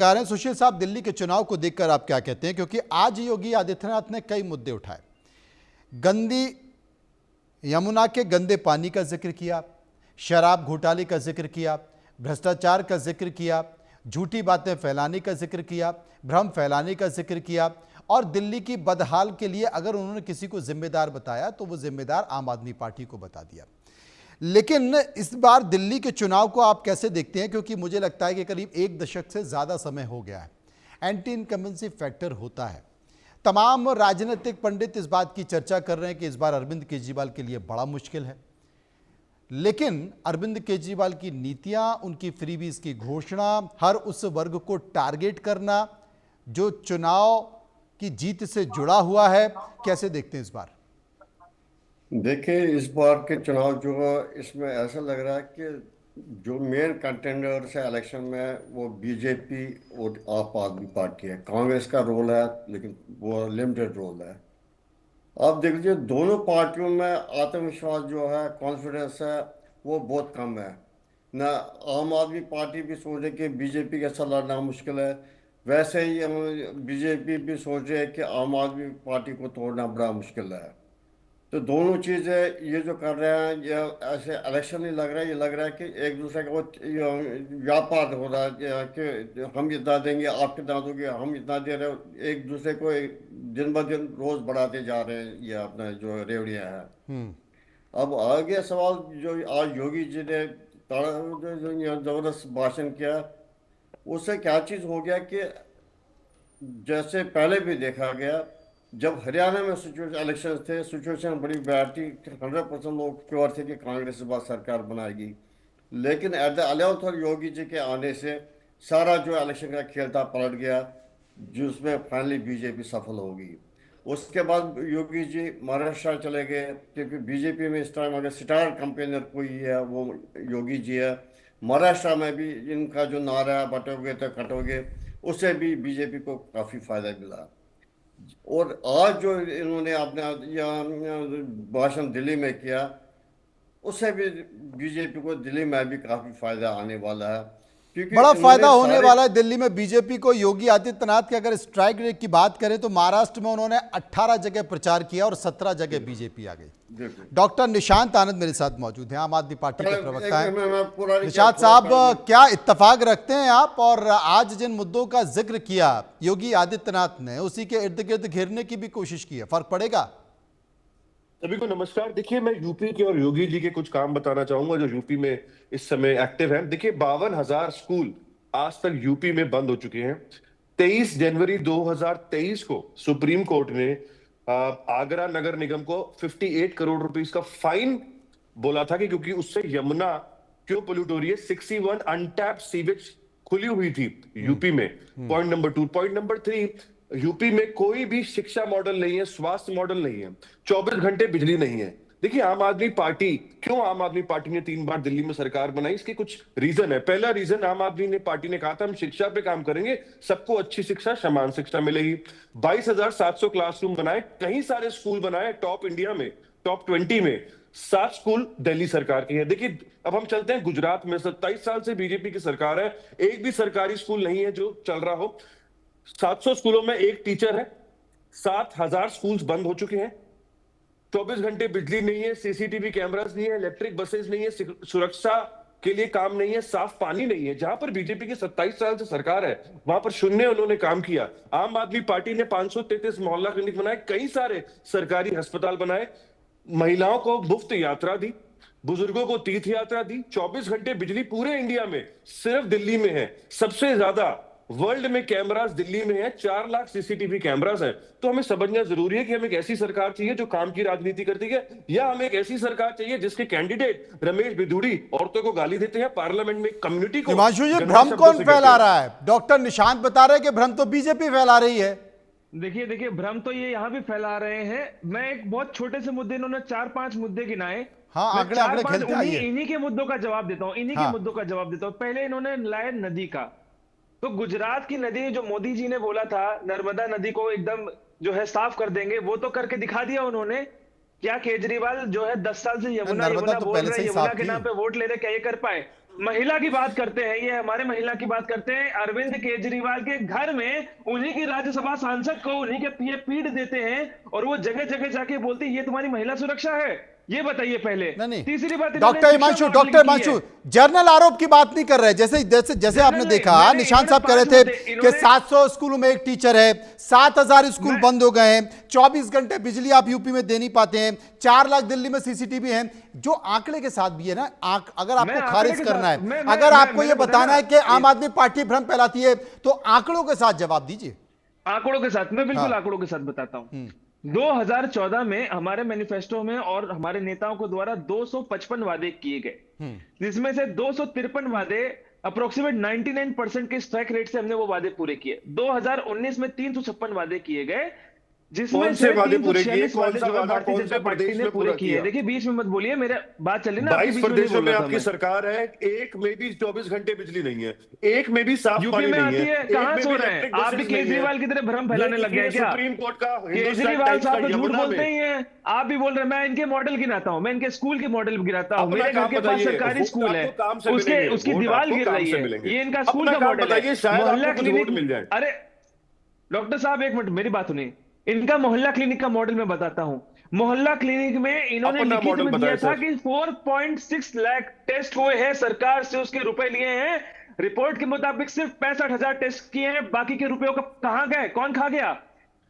कह रहे हैं सुशील साहब, दिल्ली के चुनाव को देखकर आप क्या कहते हैं? क्योंकि आज योगी आदित्यनाथ ने कई मुद्दे उठाए। गंदी यमुना के गंदे पानी का जिक्र किया, शराब घोटाले का जिक्र किया, भ्रष्टाचार का जिक्र किया, झूठी बातें फैलाने का जिक्र किया, भ्रम फैलाने का जिक्र किया और दिल्ली की बदहाल के लिए अगर उन्होंने किसी को जिम्मेदार बताया तो वो जिम्मेदार आम आदमी पार्टी को बता दिया। लेकिन इस बार दिल्ली के चुनाव को आप कैसे देखते हैं? क्योंकि मुझे लगता है कि करीब एक दशक से ज़्यादा समय हो गया है, एंटी इनकम्बेंसी फैक्टर होता है। तमाम राजनीतिक पंडित इस बात की चर्चा कर रहे हैं कि इस बार अरविंद केजरीवाल के लिए बड़ा मुश्किल है। लेकिन अरविंद केजरीवाल की नीतियां, उनकी फ्रीबीज की घोषणा, हर उस वर्ग को टारगेट करना जो चुनाव की जीत से जुड़ा हुआ है, कैसे देखते हैं इस बार? देखिए, इस बार के चुनाव जो है इसमें ऐसा लग रहा है कि जो मेन कंटेंडर्स है इलेक्शन में वो बीजेपी और आप आदमी पार्टी है। कांग्रेस का रोल है लेकिन वो लिमिटेड रोल है। आप देख लीजिए, दोनों पार्टियों में आत्मविश्वास जो है, कॉन्फिडेंस है, वो बहुत कम है ना। आम आदमी पार्टी भी सोच रही कि बीजेपी के साथ लड़ना मुश्किल है, वैसे ही बीजेपी भी सोच रही है कि आम आदमी पार्टी को तोड़ना बड़ा मुश्किल है। तो दोनों चीज़ें ये जो कर रहे हैं, ये ऐसे इलेक्शन नहीं लग रहा है, ये लग रहा है कि एक दूसरे का वो व्यापार हो रहा है कि हम इतना देंगे, आप कितना दोगे, हम इतना दे रहे हो, एक दूसरे को दिन ब दिन रोज बढ़ाते जा रहे हैं ये अपना जो रेवड़ियाँ हैं। अब आगे सवाल जो आज योगी जी ने जबरदस्त भाषण किया, उससे क्या चीज़ हो गया कि जैसे पहले भी देखा गया, जब हरियाणा में सिचुएशन इलेक्शन थे, सिचुएशन बड़ी बैड थी, 100% लोग श्योर थे कि कांग्रेस इस बार सरकार बनाएगी। लेकिन एट द 11th और योगी जी के आने से सारा जो इलेक्शन का खेल था पलट गया, जिसमें फाइनली बीजेपी सफल होगी। उसके बाद योगी जी महाराष्ट्र चले गए, क्योंकि बीजेपी में इस टाइम अगर स्टार कैंपेनर कोई है वो योगी जी है। महाराष्ट्र में भी इनका जो नारा है, बटोगे तो कटोगे, उससे भी बीजेपी को काफ़ी फायदा मिला। और आज जो इन्होंने अपने भाषण दिल्ली में किया, उससे भी बीजेपी को दिल्ली में भी काफी फायदा आने वाला है, क्योंकि बड़ा फायदा इन्होंने होने सारे वाला है दिल्ली में बीजेपी को। योगी आदित्यनाथ की अगर स्ट्राइक रेट की बात करें तो महाराष्ट्र में उन्होंने 18 जगह प्रचार किया और 17 जगह बीजेपी आ गई। डॉक्टर निशांत आनंद मेरे साथ मौजूद हैं, आम आदमी पार्टी के प्रवक्ता हैं। निशांत साहब, क्या इत्तेफाक रखते हैं आप? और आज जिन मुद्दों का जिक्र किया योगी आदित्यनाथ ने, उसी के इर्द गिर्द घेरने की भी कोशिश की है, फर्क पड़ेगा? सभी को नमस्कार। देखिए, मैं यूपी के और योगी जी के कुछ काम बताना चाहूंगा जो यूपी में इस समय एक्टिव है। देखिए, 52,000 स्कूल आज तक यूपी में बंद हो चुके हैं। 23 जनवरी 2023 को सुप्रीम कोर्ट ने आगरा नगर निगम को 58 करोड़ रुपीस का फाइन बोला था कि क्योंकि उससे यमुना क्यों पोल्यूट हो रही है। 61 अनटैप्ड सीवेज खुली हुई थी यूपी में। Point number 2। Point number 3, UP में कोई भी शिक्षा मॉडल नहीं है, स्वास्थ्य मॉडल नहीं है, 24 घंटे बिजली नहीं है। देखिए, आम आदमी पार्टी ने 3 बार दिल्ली में सरकार बनाई, इसके कुछ रीजन है। पहला रीजन, आम आदमी पार्टी ने कहा था हम शिक्षा पे काम करेंगे, सबको अच्छी शिक्षा, समान शिक्षा मिलेगी। 22,700 क्लासरूम बनाए, कई सारे स्कूल बनाए टॉप इंडिया में, टॉप 20 में। 7 स्कूल दिल्ली सरकार के हैं। देखिए, अब हम चलते हैं गुजरात में। 27 साल से बीजेपी की सरकार है, एक भी सरकारी स्कूल नहीं है जो चल रहा हो। 700 स्कूलों में एक टीचर है, 7,000 स्कूल्स बंद हो चुके हैं, 24 घंटे बिजली नहीं है, सीसीटीवी कैमरास नहीं है, इलेक्ट्रिक बसेस नहीं है, सुरक्षा के लिए काम नहीं है, साफ पानी नहीं है। जहां पर बीजेपी की 27 साल से सरकार है, वहां पर शून्य उन्होंने काम किया। आम आदमी पार्टी ने 533 मोहल्ला क्लिनिक बनाए, कई सारे सरकारी अस्पताल बनाए, महिलाओं को मुफ्त यात्रा दी, बुजुर्गों को तीर्थ यात्रा दी। 24 घंटे बिजली पूरे इंडिया में सिर्फ दिल्ली में है। सबसे ज्यादा वर्ल्ड में कैमरास दिल्ली में है, 4 लाख सीसीटीवी कैमरास हैं। तो हमें समझना जरूरी है कि हमें एक ऐसी सरकार चाहिए जो काम की राजनीति करती है, या हमें एक ऐसी सरकार चाहिए जिसके कैंडिडेट रमेश बिधूड़ी औरतों को गाली देते हैं, पार्लियामेंट में कम्युनिटी को। हिमांशु जी, भ्रम कौन फैला रहा है? डॉक्टर निशांत बता रहे हैं कि भ्रम तो बीजेपी फैला रही है। देखिए, भ्रम तो ये यहाँ भी फैला रहे हैं। मैं एक बहुत छोटे से मुद्दे, इन्होंने 4-5 मुद्दे गिनाए। हाँ, आंकड़े खेलते आइए। इन्हीं के मुद्दों का जवाब देता हूँ, के मुद्दों का जवाब देता हूँ। पहले इन्होंने लाया नदी का, तो गुजरात की नदी जो मोदी जी ने बोला था नर्मदा नदी को एकदम जो है साफ कर देंगे, वो तो करके दिखा दिया उन्होंने। क्या केजरीवाल जो है 10 साल से यमुना नर्मदा तो बोल पहले रहे, से ही यमुना साफ के थी। नाम पे वोट ले रहे, क्या ये कर पाए? महिला की बात करते हैं, ये हमारे महिला की बात करते हैं, अरविंद केजरीवाल के घर में उन्हीं की राज्यसभा सांसद को उन्हीं के पीए पीट देते हैं और वो जगह जगह जाके बोलते हैं ये तुम्हारी महिला सुरक्षा है। ये बताइए पहले। नहीं, तीसरी बात, डॉक्टर हिमांशु, जर्नल आरोप की बात नहीं कर रहे। जैसे जैसे जैसे आपने देखा, निशांत साहब कह रहे थे कि 700 स्कूलों में एक टीचर है, 7000 स्कूल बंद हो गए हैं, 24 घंटे बिजली आप यूपी में दे नहीं पाते हैं, 4 लाख दिल्ली में सीसीटीवी हैं। जो आंकड़े के साथ भी है ना, अगर आपको खारिज करना है, अगर आपको यह बताना है कि आम आदमी पार्टी भ्रम फैलाती है, तो आंकड़ों के साथ जवाब दीजिए। आंकड़ों के साथ मैं बिल्कुल आंकड़ों के साथ बताता हूं। 2014 में हमारे मैनिफेस्टो में और हमारे नेताओं को द्वारा 255 वादे किए गए, जिसमें से 253 वादे अप्रोक्सीमेट 99% के स्ट्राइक रेट से हमने वो वादे पूरे किए। 2019 में 356 वादे किए गए, जिसमें कौन से वादे पूरे किए? कौन सा वादा भारतीय जनता पार्टी ने पूरे किए? देखिए बीच में मत बोलिए, मेरे बात चल रही ना। 22 प्रदेशों में आपकी सरकार है, एक में भी 24 घंटे बिजली नहीं है, एक में भी साफ यूपी पानी में नहीं आती है, कहां सो रहे हैं आप? भी केजरीवाल की तरह भ्रम फैलाने लग गए क्या? सुप्रीम कोर्ट का केजरीवाल साहब तो झूठ बोलते ही हैं, आप भी बोल रहे हैं। मैं इनके मॉडल गिनाता हूं, मैं इनके स्कूल के मॉडल गिनाता हूं। मेरे घर के पास सरकारी स्कूल है, उसकी दीवार गिर रही है, ये इनका स्कूल का मॉडल है। मोहल्ला क्लिनिक मिल जाए। अरे डॉक्टर साहब एक मिनट मेरी बात सुनिए, इनका मोहल्ला क्लिनिक का मॉडल मैं बताता हूं। मोहल्ला क्लिनिक में इन्होंने लिखित में दिया था कि 4.6 लाख टेस्ट हुए हैं, सरकार से उसके रुपए लिए हैं। रिपोर्ट के मुताबिक सिर्फ 65,000 टेस्ट किए हैं, बाकी के रुपयों का कहां गए, कौन खा गया?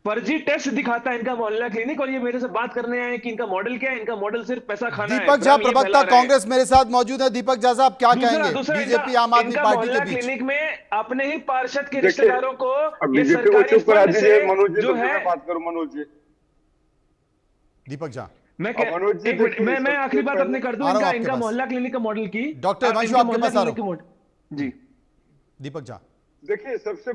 फर्जी टेस्ट दिखाता है इनका मोहल्ला क्लिनिक, और ये मेरे से बात करने आए कि इनका मॉडल क्या है। इनका मॉडल सिर्फ पैसा खाना है। दीपक झा, प्रवक्ता कांग्रेस, मेरे साथ मौजूद है। दीपक झा साहब क्या कहेंगे बीजेपी आम आदमी पार्टी के बीच? क्लिनिक में अपने ही पार्षद के रिश्तेदारों को बीजेपी को चुप करा दीजिए। मनोज जी, जो है बात करो। मनोज जी, दीपक झा, मैं आखिरी बात अपने कर दूं। इनका मोहल्ला क्लिनिक का मॉडल की डॉक्टर हिमांशु आपके पास आ रहा हूं। जी दीपक झा, देखिए सबसे